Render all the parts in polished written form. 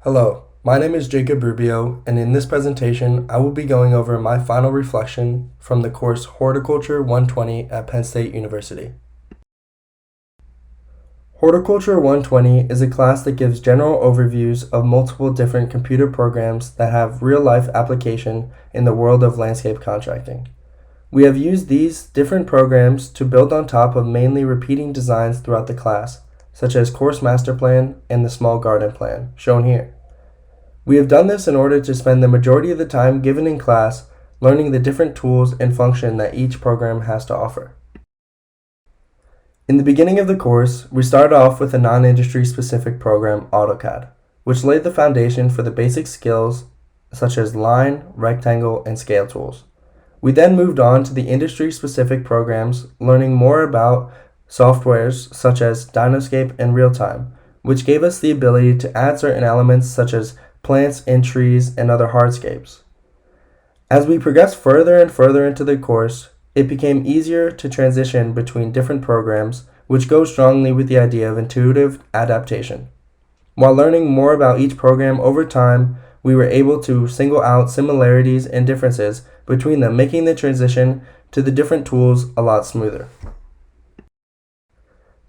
Hello, my name is Jacob Rubio, and in this presentation, I will be going over my final reflection from the course Horticulture 120 at Penn State University. Horticulture 120 is a class that gives general overviews of multiple different computer programs that have real-life application in the world of landscape contracting. We have used these different programs to build on top of mainly repeating designs throughout the class, such as Course Master Plan and the Small Garden Plan, shown here. We have done this in order to spend the majority of the time given in class learning the different tools and function that each program has to offer. In the beginning of the course, we started off with a non-industry specific program, AutoCAD, which laid the foundation for the basic skills such as line, rectangle, and scale tools. We then moved on to the industry-specific programs, learning more about softwares such as Dynoscape and Realtime, which gave us the ability to add certain elements such as plants and trees and other hardscapes. As we progressed further and further into the course, it became easier to transition between different programs, which goes strongly with the idea of intuitive adaptation. While learning more about each program over time, we were able to single out similarities and differences between them, making the transition to the different tools a lot smoother.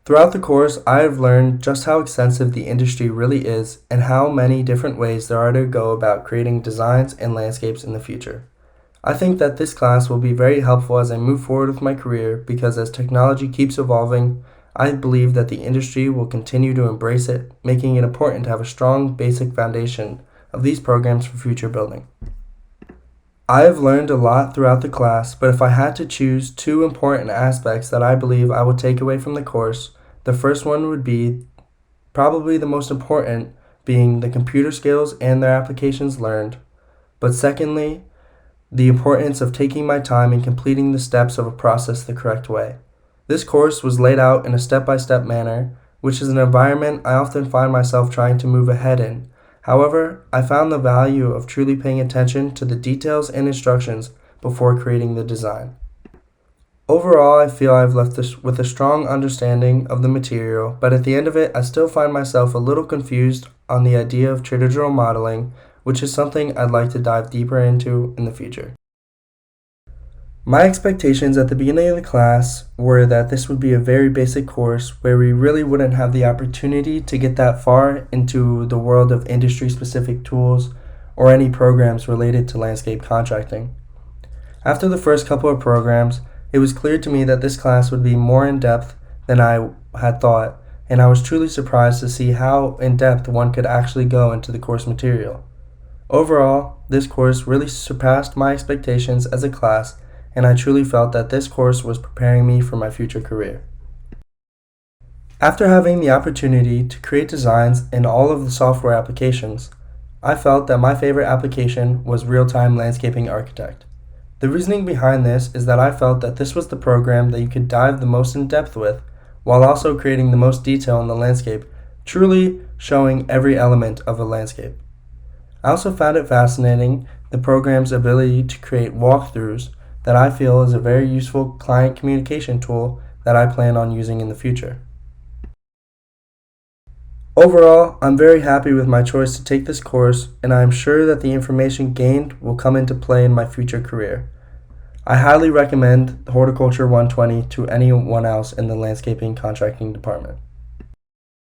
Throughout the course, I have learned just how extensive the industry really is and how many different ways there are to go about creating designs and landscapes in the future. I think that this class will be very helpful as I move forward with my career because as technology keeps evolving, I believe that the industry will continue to embrace it, making it important to have a strong basic foundation of these programs for future building. I have learned a lot throughout the class, but if I had to choose two important aspects that I believe I would take away from the course, the first one would be probably the most important, being the computer skills and their applications learned. But secondly, the importance of taking my time and completing the steps of a process the correct way. This course was laid out in a step-by-step manner, which is an environment I often find myself trying to move ahead in. However, I found the value of truly paying attention to the details and instructions before creating the design. Overall, I feel I've left this with a strong understanding of the material, but at the end of it, I still find myself a little confused on the idea of traditional modeling, which is something I'd like to dive deeper into in the future. My expectations at the beginning of the class were that this would be a very basic course where we really wouldn't have the opportunity to get that far into the world of industry-specific tools or any programs related to landscape contracting. After the first couple of programs, it was clear to me that this class would be more in-depth than I had thought, and I was truly surprised to see how in-depth one could actually go into the course material. Overall, this course really surpassed my expectations as a class, and I truly felt that this course was preparing me for my future career. After having the opportunity to create designs in all of the software applications, I felt that my favorite application was Realtime Landscaping Architect. The reasoning behind this is that I felt that this was the program that you could dive the most in depth with, while also creating the most detail in the landscape, truly showing every element of a landscape. I also found it fascinating the program's ability to create walkthroughs that I feel is a very useful client communication tool that I plan on using in the future. Overall, I'm very happy with my choice to take this course, and I am sure that the information gained will come into play in my future career. I highly recommend Horticulture 120 to anyone else in the landscaping contracting department.